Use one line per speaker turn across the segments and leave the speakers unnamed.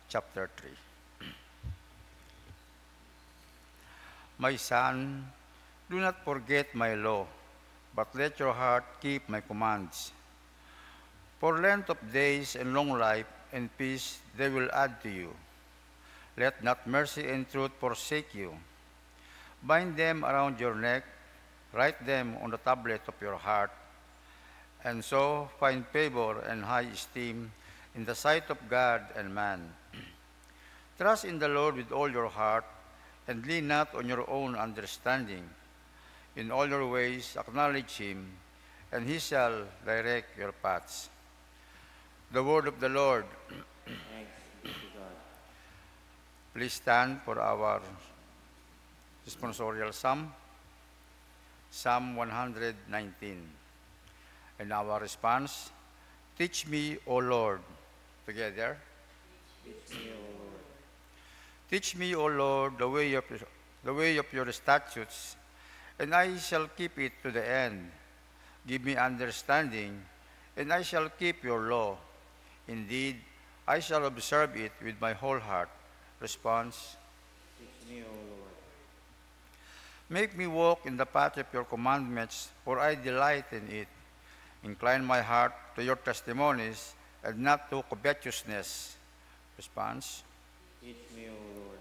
chapter 3. My son, do not forget my law, but let your heart keep my commands. For length of days and long life and peace they will add to you. Let not mercy and truth forsake you. Bind them around your neck, write them on the tablet of your heart, and so find favor and high esteem in the sight of God and man. Trust in the Lord with all your heart, and lean not on your own understanding. In all your ways acknowledge him, and he shall direct your paths. The word of the Lord.
Thanks be to God.
Please stand for our responsorial psalm, Psalm 119. And our response, teach me, O Lord. Together.
Teach me, O Lord.
Teach me, O Lord, the way of your statutes, and I shall keep it to the end. Give me understanding, and I shall keep your law. Indeed, I shall observe it with my whole heart. Response,
Teach me, O Lord.
make me walk in the path of your commandments, for I delight in it. Incline my heart to your testimonies, and not to covetousness. Response,
Teach me, O Lord.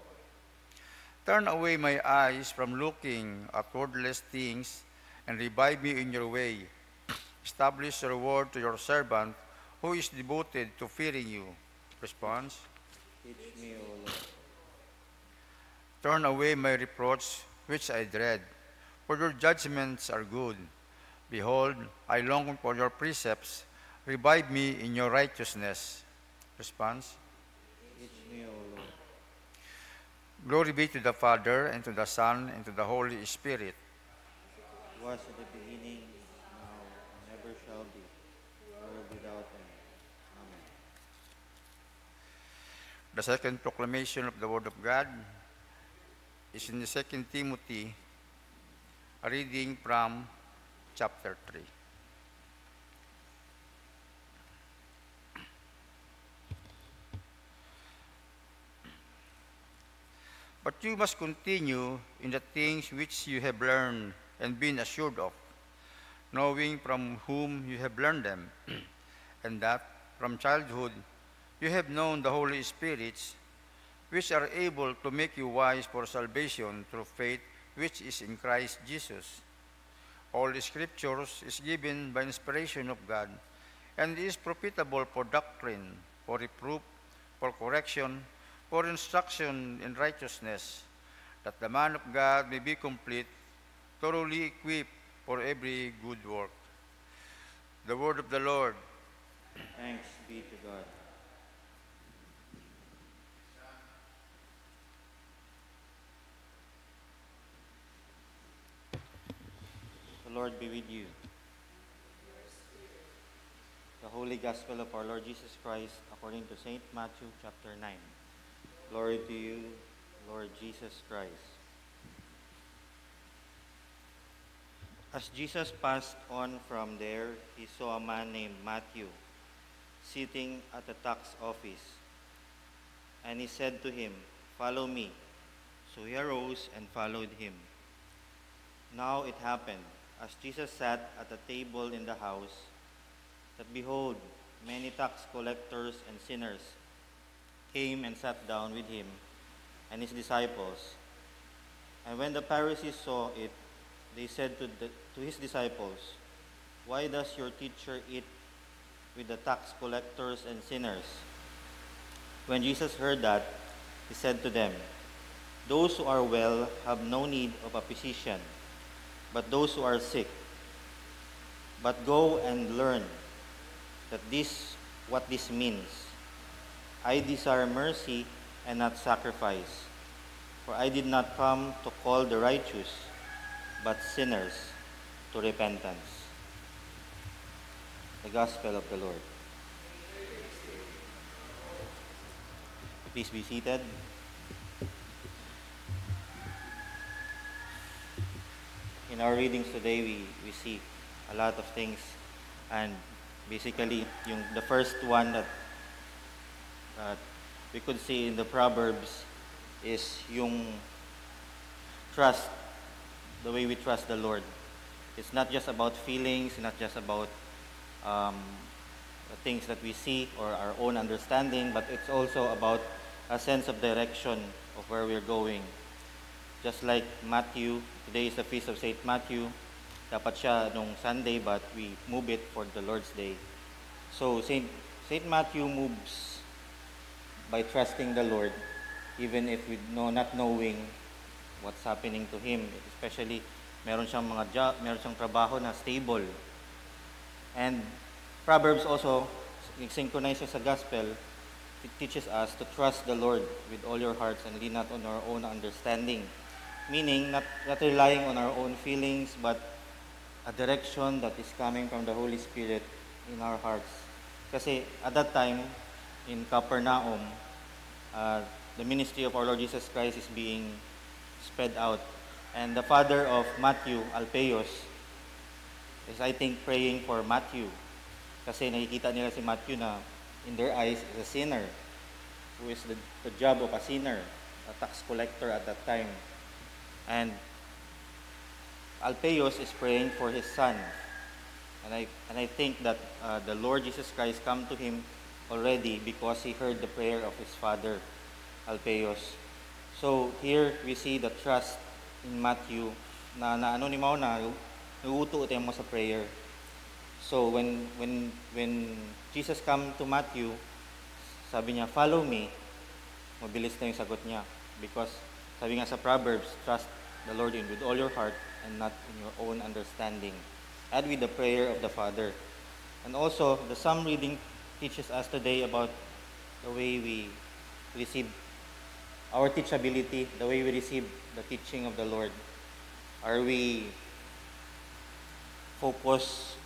turn away my eyes from looking at wordless things, and revive me in your way. Establish your word to your servant, who is devoted to fearing you. Response,
Teach me, O Lord.
turn away my reproach, which I dread, for your judgments are good. Behold, I long for your precepts. Revive me in your righteousness. Response,
Teach me, O Lord.
glory be to the Father, and to the Son, and to the Holy Spirit.
It was in the beginning, now, and ever shall be, world without end. Amen.
The second proclamation of the Word of God is in the 2 Timothy, a reading from chapter 3. But you must continue in the things which you have learned and been assured of, knowing from whom you have learned them, and that from childhood you have known the Holy Spirits, which are able to make you wise for salvation through faith which is in Christ Jesus. All the Scriptures is given by inspiration of God, and is profitable for doctrine, for reproof, for correction, for instruction in righteousness, that the man of God may be complete, thoroughly equipped for every good work. The word of the Lord.
Thanks be to God. The Lord be with you. The Holy Gospel of our Lord Jesus Christ according to St. Matthew chapter 9. Glory to you, Lord Jesus Christ. As Jesus passed on from there, he saw a man named Matthew sitting at the tax office. And he said to him, "Follow me." So he arose and followed him. Now it happened, as Jesus sat at the table in the house, that behold, many tax collectors and sinners came and sat down with him and his disciples. And when the Pharisees saw it, they said to his disciples, "Why does your teacher eat with the tax collectors and sinners?" When Jesus heard that, he said to them, "Those who are well have no need of a physician, but those who are sick. But go and learn what this means. I desire mercy and not sacrifice, for I did not come to call the righteous, but sinners to repentance." The Gospel of the Lord. Please be seated. In our readings today, we see a lot of things, and basically, the first one that we could see in the Proverbs is yung trust, the way we trust the Lord. It's not just about feelings, not just about the things that we see or our own understanding, but it's also about a sense of direction of where we're going. Just like Matthew, today is the feast of Saint Matthew. Dapat siya nung Sunday, but we move it for the Lord's Day. So Saint Matthew moves by trusting the Lord, even if we know not knowing what's happening to him. Especially, meron siyang mga job, meron siyang trabaho na stable. And Proverbs also, synchronize sa gospel, it teaches us to trust the Lord with all your hearts and lean not on our own understanding. Meaning, not relying on our own feelings, but a direction that is coming from the Holy Spirit in our hearts. Kasi at that time, in Capernaum, the ministry of our Lord Jesus Christ is being spread out. And the father of Matthew, Alphaeus, is I think praying for Matthew. Kasi nakikita nila si Matthew na in their eyes is a sinner, who is the job of a sinner, a tax collector at that time. And Alphaeus is praying for his son. And I think that the Lord Jesus Christ come to him already because he heard the prayer of his father, Alphaeus. So here we see the trust in Matthew na ano ni Mao na nuuto mo sa prayer. So when Jesus come to Matthew, sabi niya, "Follow me." Mabilis na yung sagot niya because sabi nga sa Proverbs, trust the Lord with all your heart and not in your own understanding. Add with the prayer of the Father. And also, the Psalm reading teaches us today about the way we receive our teachability, the way we receive the teaching of the Lord. Are we focus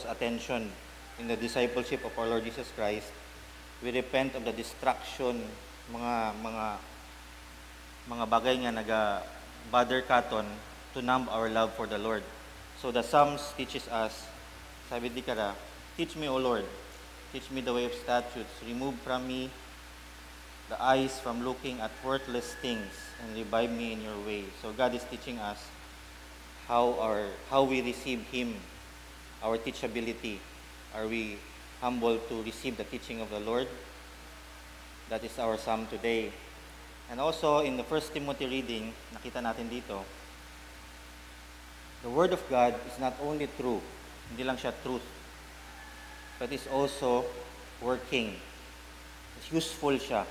attention in the discipleship of our Lord Jesus Christ? We repent of the distraction, mga bagay nga naga-bother katon to numb our love for the Lord. So the Psalms teaches us, sabi di kara, teach me, O Lord, teach me the way of statutes, remove from me the eyes from looking at worthless things, and revive me in your way. So God is teaching us how we receive Him, our teachability. Are we humble to receive the teaching of the Lord? That is our psalm today. And also in the 1 Timothy reading, nakita natin dito, the Word of God is not only true, hindi lang siya truth, but it's also working. It's useful siya.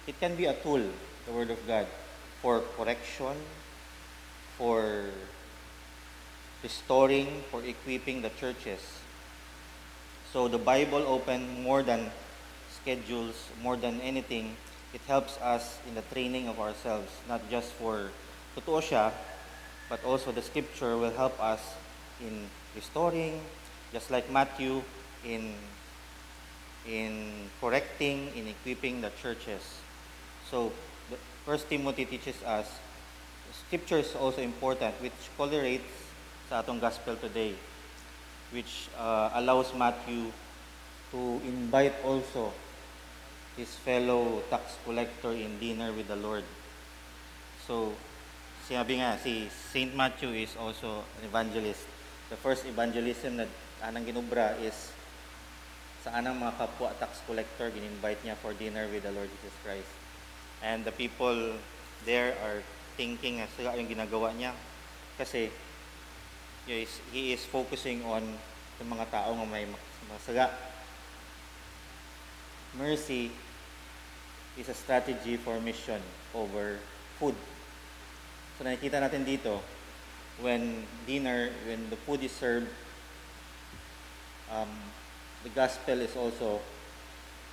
It can be a tool, the Word of God, for correction, for restoring, for equipping the churches. So the Bible open more than schedules, more than anything, it helps us in the training of ourselves, not just for totoo siya, but also the scripture will help us in restoring, just like Matthew, in correcting, in equipping the churches. So, the 1 Timothy teaches us, scripture is also important, which correlates sa atong gospel today, which allows Matthew to invite also his fellow tax collector in dinner with the Lord. So, sinabi nga, si Saint Matthew is also an evangelist. The first evangelism na anang ginubra is sa anang mga kapwa tax collector, gin-invite niya for dinner with the Lord Jesus Christ. And the people there are thinking na sila yung ginagawa niya kasi he is focusing on yung mga tao nga may masaga. Mercy is a strategy for mission over food. So nakikita natin dito, when the food is served, the gospel is also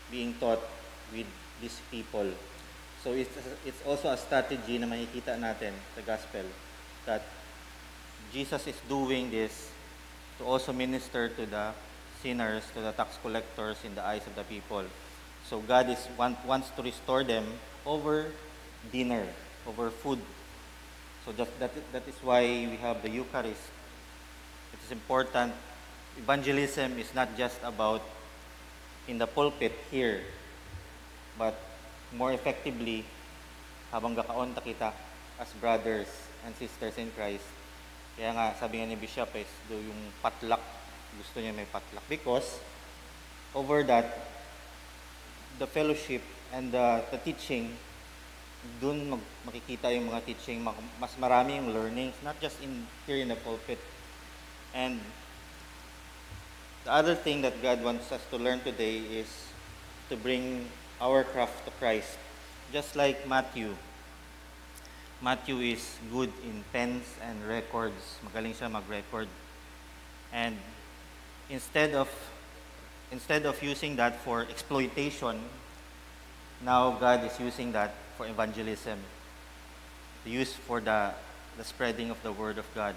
being taught with these people. So it's also a strategy na makikita natin sa gospel that Jesus is doing this to also minister to the sinners, to the tax collectors in the eyes of the people. So God wants to restore them over dinner, over food. So that is why we have the Eucharist. It is important. Evangelism is not just about in the pulpit here, but more effectively habang gakaon ta kita as brothers and sisters in Christ. Kaya nga, sabi nga ni Bishop is do yung potluck. Gusto niya may potluck. Because over that, the fellowship and the teaching, dun makikita yung mga teaching, mas marami yung learnings, not just here in the pulpit. And the other thing that God wants us to learn today is to bring our craft to Christ. Just like Matthew. Matthew is good in pens and records. Magaling siya mag-record. And instead of using that for exploitation, now God is using that for evangelism. The use for the spreading of the word of God.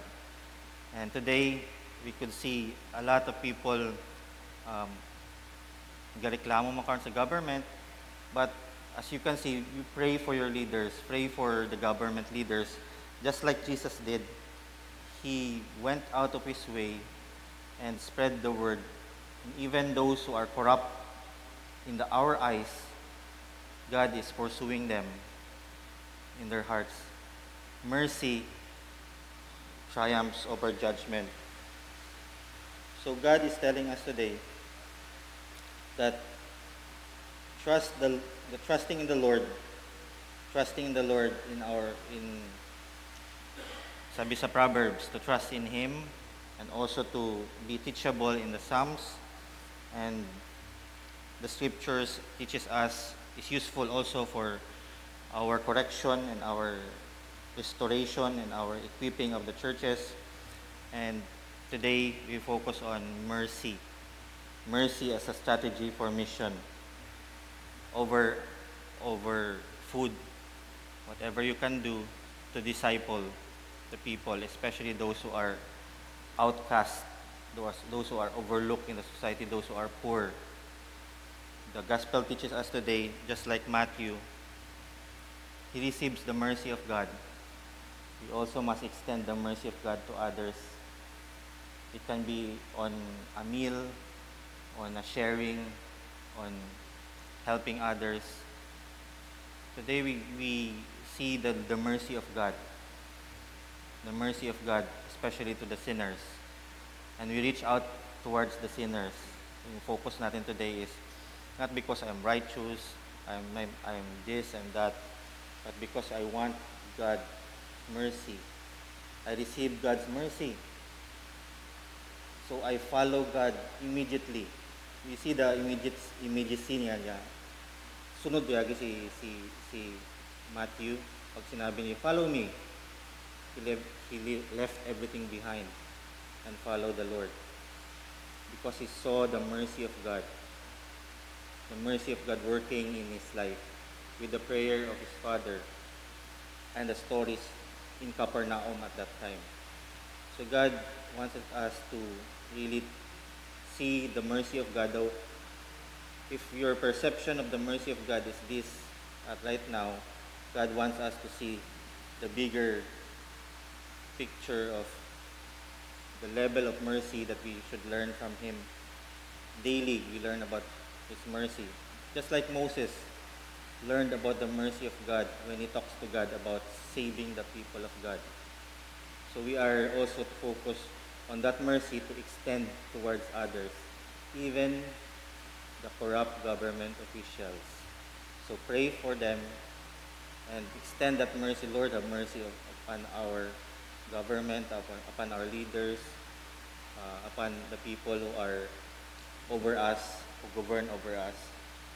And today, we could see a lot of people gareklamo makaroon sa government, but as you can see, you pray for your leaders, pray for the government leaders, just like Jesus did. He went out of his way and spread the word. And even those who are corrupt in our eyes, God is pursuing them in their hearts. Mercy triumphs over judgment. So God is telling us today that trusting in the Lord sabi sa Proverbs, to trust in Him and also to be teachable in the Psalms, and the Scriptures teaches us is useful also for our correction and our restoration and our equipping of the churches. And today we focus on mercy. Mercy as a strategy for mission over food. Whatever you can do to disciple the people, especially those who are outcast, those who are overlooked in the society, those who are poor. The gospel teaches us today, just like Matthew, he receives the mercy of God. We also must extend the mercy of God to others. It can be on a meal, on a sharing, on helping others. Today we see the mercy of God. The mercy of God, especially to the sinners. And we reach out towards the sinners. Yung focus natin today is not because I'm righteous, I'm this and that, but because I want God's mercy. I receive God's mercy. So I follow God immediately. You see the immediacy niya. Sunod yagi si Matthew, pag sinabi niya, follow me. He left everything behind and followed the Lord. Because he saw the mercy of God. The mercy of God working in his life with the prayer of his father and the stories in Capernaum at that time. So God wanted us to really see the mercy of God. Though if your perception of the mercy of God is this right now, God wants us to see the bigger picture of the level of mercy that we should learn from Him. Daily, we learn about His mercy. Just like Moses learned about the mercy of God when he talks to God about saving the people of God. So we are also to focus on that mercy to extend towards others, even the corrupt government officials. So pray for them and extend that mercy. Lord, have mercy upon our government, upon our leaders, upon the people who are over us, who govern over us.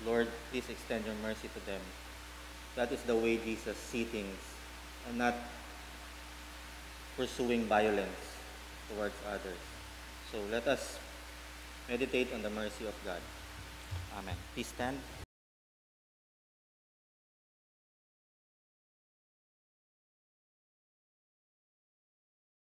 Lord, please extend your mercy to them. That is the way Jesus sees things, and not pursuing violence towards others. So let us meditate on the mercy of God. Amen. Please stand.